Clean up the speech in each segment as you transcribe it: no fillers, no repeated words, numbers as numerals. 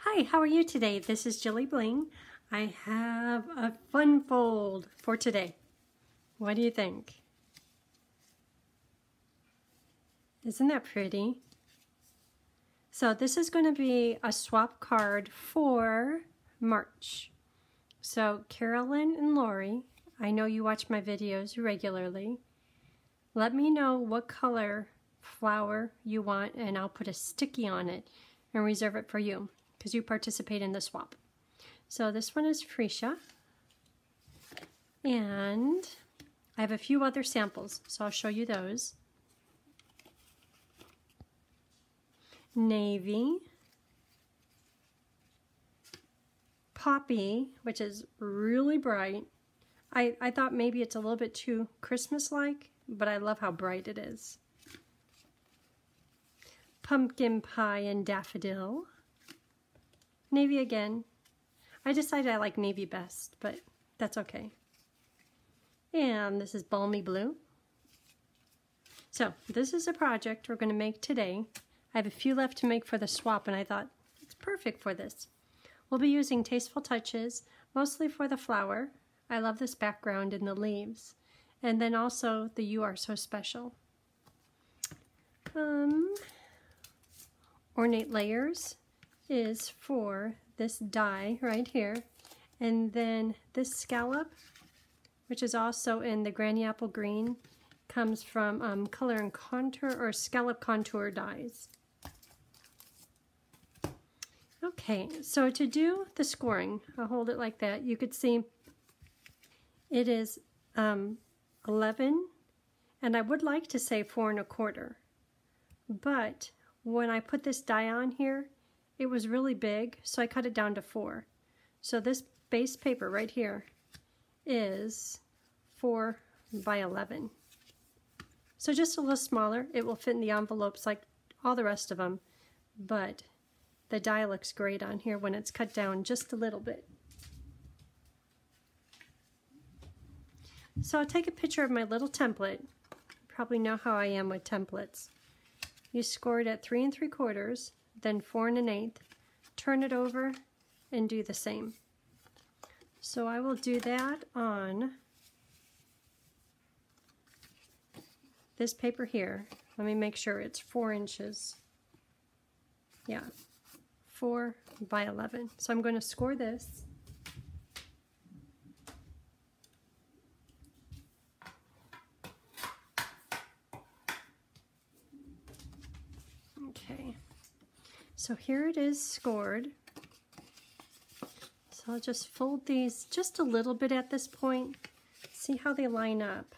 Hi, how are you today? This is Jilly Bling. I have a fun fold for today. What do you think? Isn't that pretty? So this is going to be a swap card for March. So Carolyn and Lori, I know you watch my videos regularly. Let me know what color flower you want and I'll put a sticky on it and reserve it for you, because you participate in the swap. So this one is Freesia, and I have a few other samples, so I'll show you those. Navy, Poppy, which is really bright. I thought maybe it's a little bit too Christmas-like, but I love how bright it is. Pumpkin Pie and Daffodil. Navy again. I decided I like navy best, but that's okay. And this is Balmy Blue. So this is a project we're going to make today. I have a few left to make for the swap, and I thought it's perfect for this. We'll be using Tasteful Touches, mostly for the flower. I love this background in the leaves. And then also the You Are So Special. Ornate Layers is for this die right here, and then this scallop, which is also in the Granny Apple Green, comes from Color and Contour or Scallop Contour dies. Okay, so to do the scoring, I'll hold it like that. You could see it is 11, and I would like to say 4 1/4, but when I put this die on here, it was really big, so I cut it down to 4. So this base paper right here is 4 by 11. So just a little smaller. It will fit in the envelopes like all the rest of them, but the die looks great on here when it's cut down just a little bit. So I'll take a picture of my little template. You probably know how I am with templates. You score it at 3 3/4, then 4 1/8, turn it over, and do the same. So I will do that on this paper here. Let me make sure it's 4 inches. Yeah, 4 by 11. So I'm going to score this. Okay, so here it is scored. So I'll just fold these just a little bit at this point. See how they line up.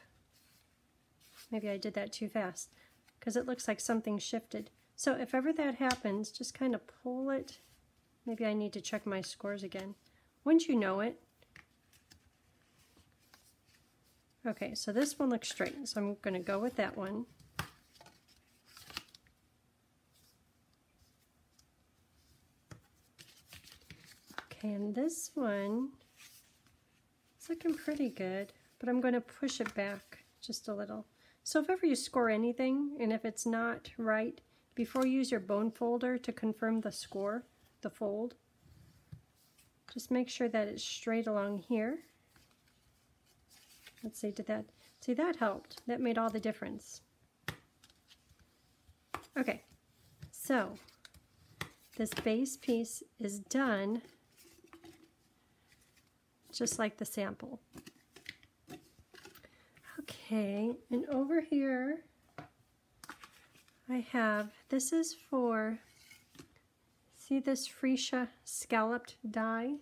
Maybe I did that too fast because it looks like something shifted. So if ever that happens, just kind of pull it. Maybe I need to check my scores again. Wouldn't you know it? Okay, so this one looks straight, so I'm going to go with that one. And this one is looking pretty good, but I'm going to push it back just a little. So if ever you score anything, and if it's not right, before you use your bone folder to confirm the score, the fold, just make sure that it's straight along here. Let's see, did that, see, that helped. That made all the difference. Okay, so this base piece is done just like the sample. Okay, and over here I have, this is for, see this Freesia scalloped die?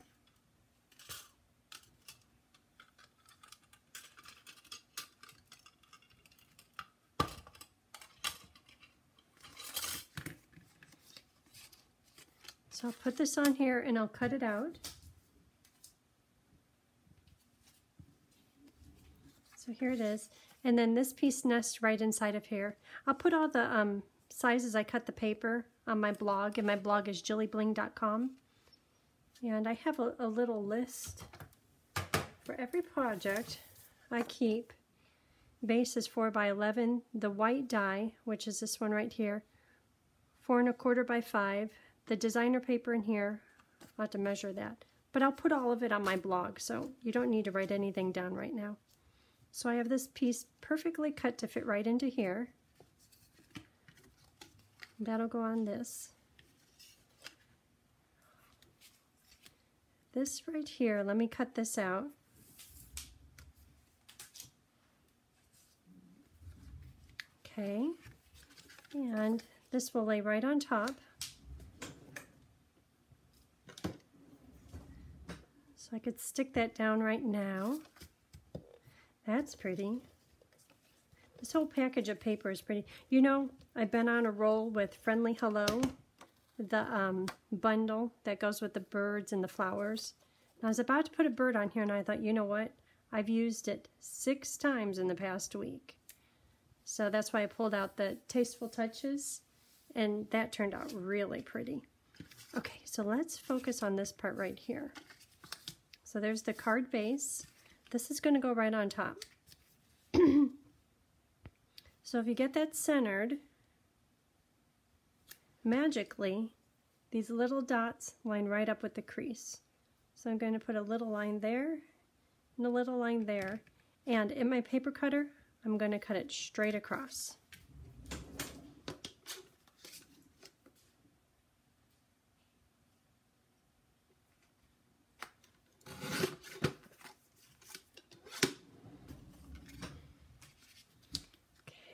So I'll put this on here and I'll cut it out. So here it is, and then this piece nests right inside of here. I'll put all the sizes I cut the paper on my blog, and my blog is jillybling.com. And I have a little list for every project I keep. Base is 4 by 11. The white die, which is this one right here, 4 1/4 by 5. The designer paper in here, I'll have to measure that. But I'll put all of it on my blog, so you don't need to write anything down right now. So I have this piece perfectly cut to fit right into here. That'll go on this. This right here, let me cut this out. Okay, and this will lay right on top. So I could stick that down right now. That's pretty. This whole package of paper is pretty. You know, I've been on a roll with Friendly Hello, the bundle that goes with the birds and the flowers. And I was about to put a bird on here and I thought, you know what? I've used it 6 times in the past week. So that's why I pulled out the Tasteful Touches, and that turned out really pretty. Okay, so let's focus on this part right here. So there's the card base. This is going to go right on top. So if you get that centered, magically, these little dots line right up with the crease. So I'm going to put a little line there and a little line there. And in my paper cutter, I'm going to cut it straight across.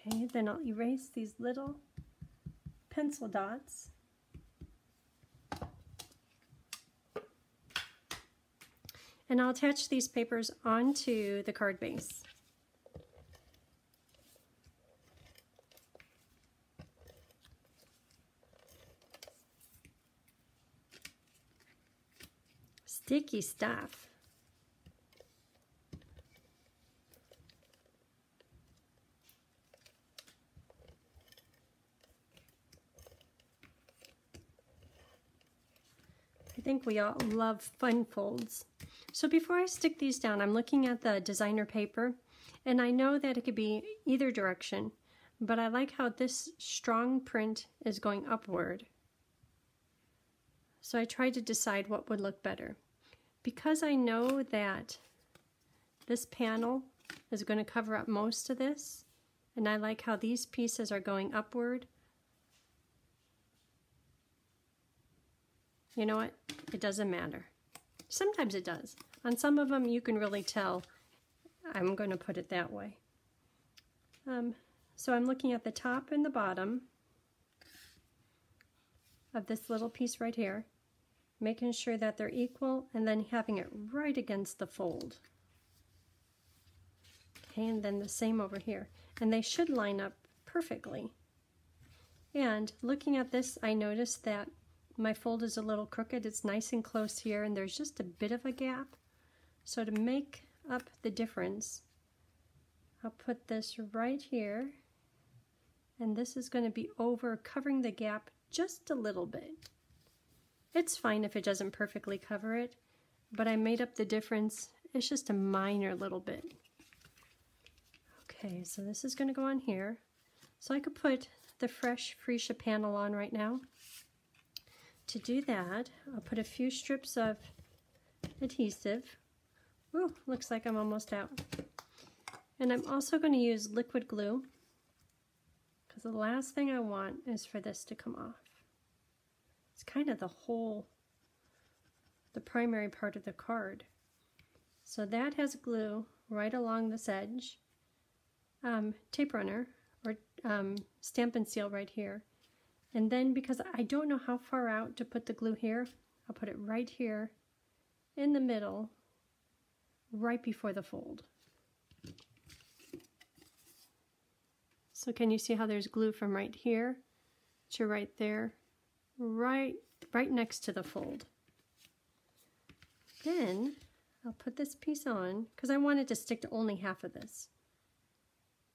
Okay, then I'll erase these little pencil dots. And I'll attach these papers onto the card base. Sticky stuff. I think we all love fun folds. So before I stick these down, I'm looking at the designer paper, and I know that it could be either direction, but I like how this strong print is going upward. So I tried to decide what would look better. Because I know that this panel is going to cover up most of this, and I like how these pieces are going upward, you know what? It doesn't matter. Sometimes it does. On some of them you can really tell. I'm going to put it that way. So I'm looking at the top and the bottom of this little piece right here, making sure that they're equal, and then having it right against the fold. Okay, and then the same over here. And they should line up perfectly. And looking at this, I noticed that my fold is a little crooked. It's nice and close here, and there's just a bit of a gap. So to make up the difference, I'll put this right here, and this is going to be over, covering the gap just a little bit. It's fine if it doesn't perfectly cover it, but I made up the difference. It's just a minor little bit. Okay, so this is going to go on here. So I could put the fresh Freesia panel on right now. To do that, I'll put a few strips of adhesive. Ooh, looks like I'm almost out. And I'm also going to use liquid glue, because the last thing I want is for this to come off. It's kind of the primary part of the card. So that has glue right along this edge. Tape runner, or Stampin' Seal right here. And then, because I don't know how far out to put the glue here, I'll put it right here in the middle, right before the fold. So can you see how there's glue from right here to right there, right next to the fold. Then I'll put this piece on, because I wanted to stick to only half of this.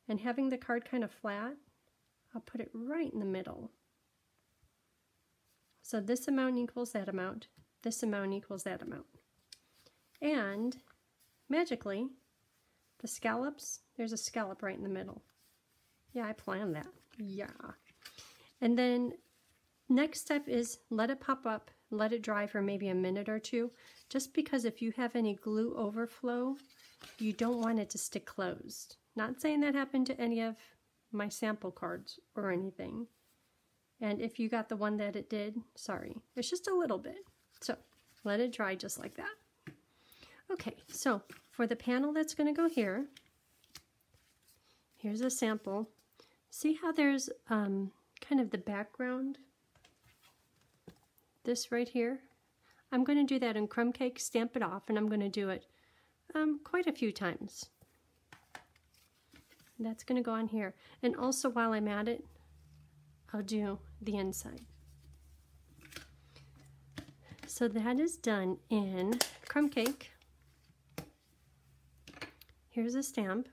And having the card kind of flat, I'll put it right in the middle. So this amount equals that amount, this amount equals that amount. And magically, the scallops, there's a scallop right in the middle. Yeah, I planned that. Yeah. And then next step is let it pop up let it dry for maybe a minute or two, just because if you have any glue overflow, you don't want it to stick closed. Not saying that happened to any of my sample cards or anything. And if you got the one that it did, sorry. It's just a little bit. So let it dry just like that. Okay, so for the panel that's going to go here, here's a sample. See how there's kind of the background? This right here? I'm going to do that in crumb cake, stamp it off, and I'm going to do it quite a few times. That's going to go on here. And also while I'm at it, I'll do the inside. So that is done in crumb cake. Here's a stamp.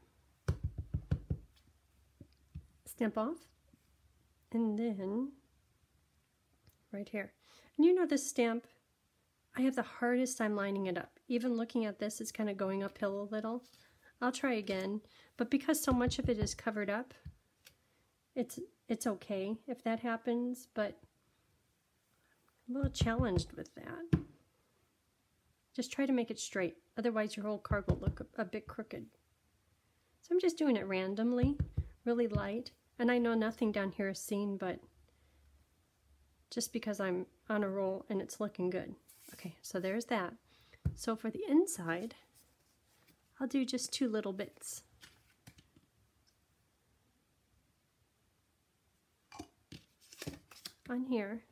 Stamp off. And then right here. And you know this stamp, I have the hardest time lining it up. Even looking at this, it's kind of going uphill a little. I'll try again. But because so much of it is covered up, it's okay if that happens, but I'm a little challenged with that. Just try to make it straight. Otherwise your whole card will look a bit crooked. So I'm just doing it randomly, really light. And I know nothing down here is seen, but just because I'm on a roll and it's looking good. Okay, so there's that. So for the inside, I'll do just 2 little bits. On here.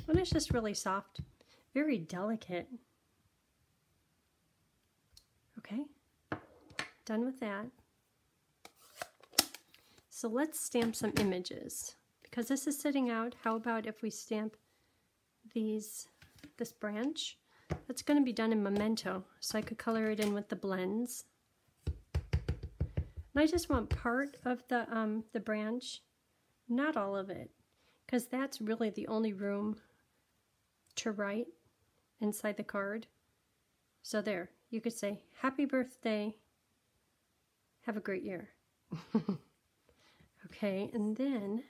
And it's just really soft, very delicate. Okay, done with that. So let's stamp some images. Because this is sitting out, how about if we stamp this branch? That's going to be done in Memento, so I could color it in with the blends. And I just want part of the branch, not all of it, because that's really the only room to write inside the card. So there, you could say, happy birthday, have a great year. Okay, and then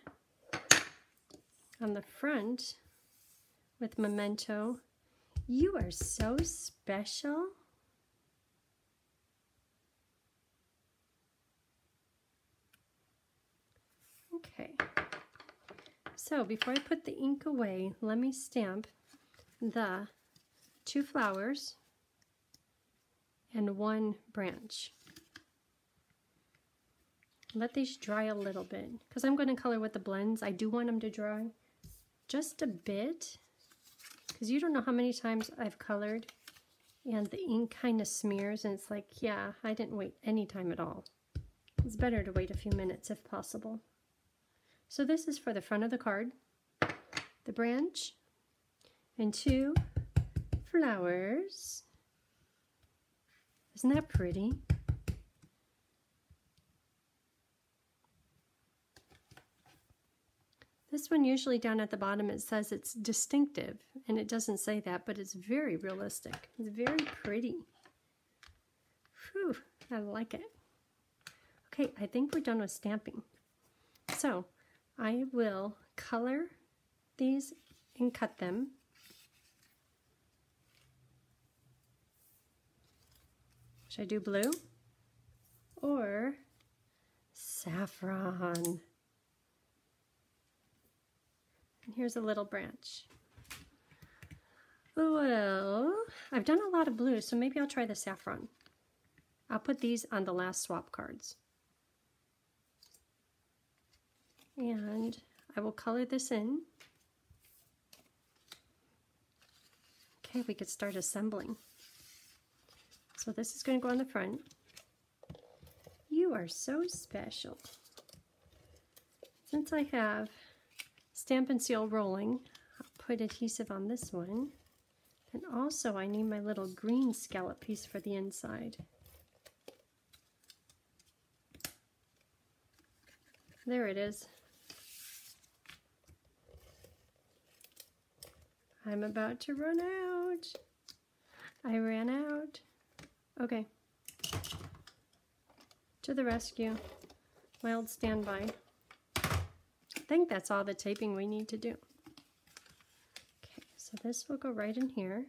on the front with Memento, you are so special. Okay, so before I put the ink away, let me stamp the 2 flowers and 1 branch. Let these dry a little bit, because I'm going to color with the blends. I do want them to dry just a bit, because you don't know how many times I've colored and the ink kind of smears and it's like, yeah, I didn't wait any time at all. It's better to wait a few minutes if possible. So this is for the front of the card, the branch, and 2 flowers. Isn't that pretty? This one usually down at the bottom it says it's distinctive, and it doesn't say that, but it's very realistic. It's very pretty. Whew, I like it. Okay, I think we're done with stamping. So I will color these and cut them. Should I do blue or saffron? And here's a little branch. Well, I've done a lot of blue, so maybe I'll try the saffron. I'll put these on the last swap cards. And I will color this in. Okay, we could start assembling. So this is going to go on the front. You are so special. Since I have Stamp and Seal rolling, I'll put adhesive on this one. And also I need my little green scallop piece for the inside. There it is. I'm about to run out. I ran out. Okay. To the rescue. My old standby. think that's all the taping we need to do. Okay, so this will go right in here.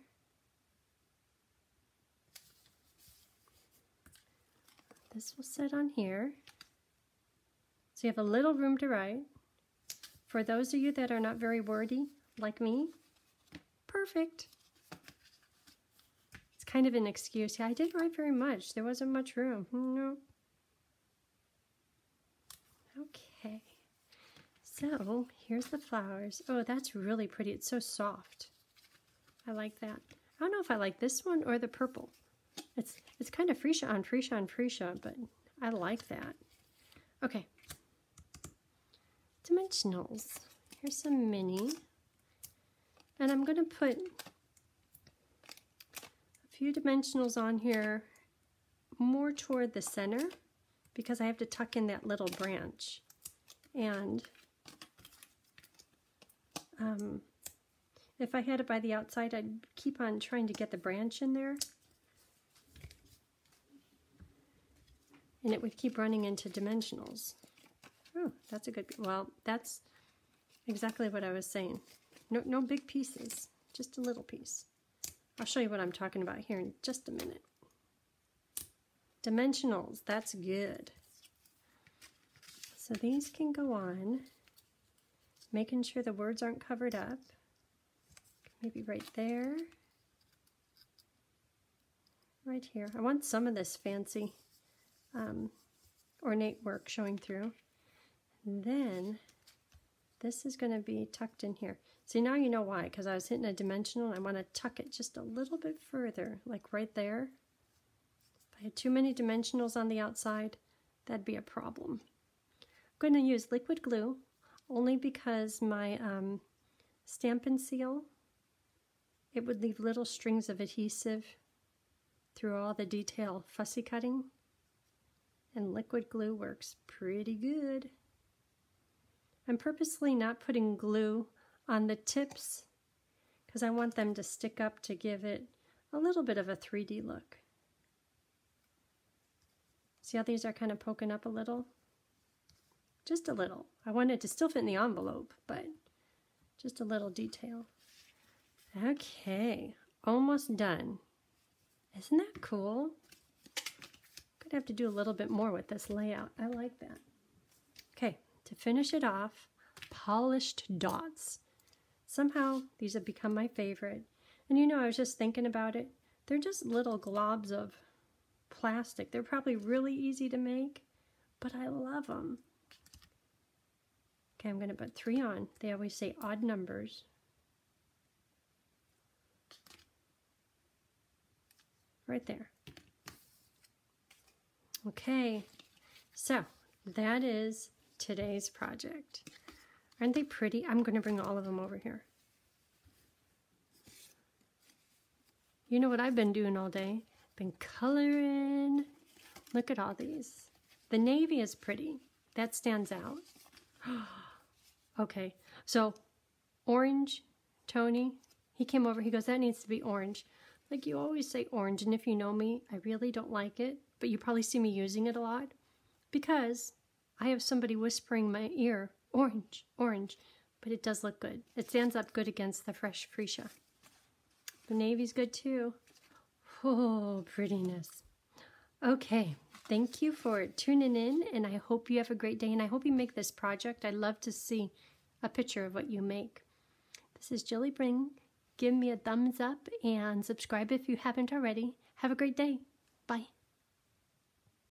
This will sit on here. So you have a little room to write. For those of you that are not very wordy, like me, perfect. It's kind of an excuse. Yeah, I didn't write very much. There wasn't much room. No. Okay. So here's the flowers. Oh, that's really pretty. It's so soft. I like that. I don't know if I like this one or the purple. It's kind of freesia on freesia on freesia, but I like that. Okay. Dimensionals. Here's some mini. And I'm going to put a few dimensionals on here more toward the center because I have to tuck in that little branch. And if I had it by the outside, I'd keep on trying to get the branch in there. And it would keep running into dimensionals. Oh, that's a good, well, that's exactly what I was saying. No big pieces, just a little piece. I'll show you what I'm talking about here in just a minute. Dimensionals, that's good. So these can go on, making sure the words aren't covered up. Maybe right there. Right here. I want some of this fancy ornate work showing through. And then this is going to be tucked in here. See, now you know why, because I was hitting a dimensional and I want to tuck it just a little bit further, like right there. If I had too many dimensionals on the outside, that'd be a problem. I'm going to use liquid glue only because my Stampin' Seal, it would leave little strings of adhesive through all the detail fussy cutting, and liquid glue works pretty good. I'm purposely not putting glue on the tips because I want them to stick up to give it a little bit of a 3D look. See how these are kind of poking up a little? Just a little. I want it to still fit in the envelope, but just a little detail. Okay, almost done. Isn't that cool? I'm gonna have to do a little bit more with this layout. I like that. Okay, to finish it off, polished dots. Somehow these have become my favorite. And you know, I was just thinking about it. They're just little globs of plastic. They're probably really easy to make, but I love them. Okay, I'm gonna put 3 on. They always say odd numbers. Right there. Okay, so that is today's project. Aren't they pretty? I'm going to bring all of them over here. You know what I've been doing all day? Been coloring. Look at all these. The navy is pretty. That stands out. Okay, so orange, Tony, he came over, he goes, that needs to be orange. Like, you always say orange, and if you know me, I really don't like it, but you probably see me using it a lot because I have somebody whispering in my ear, orange, orange, but it does look good. It stands up good against the fresh freesia. The navy's good too. Oh, prettiness. Okay, thank you for tuning in, and I hope you have a great day, and I hope you make this project. I'd love to see a picture of what you make. This is Jilly Bring. Give me a thumbs up and subscribe if you haven't already. Have a great day. Bye.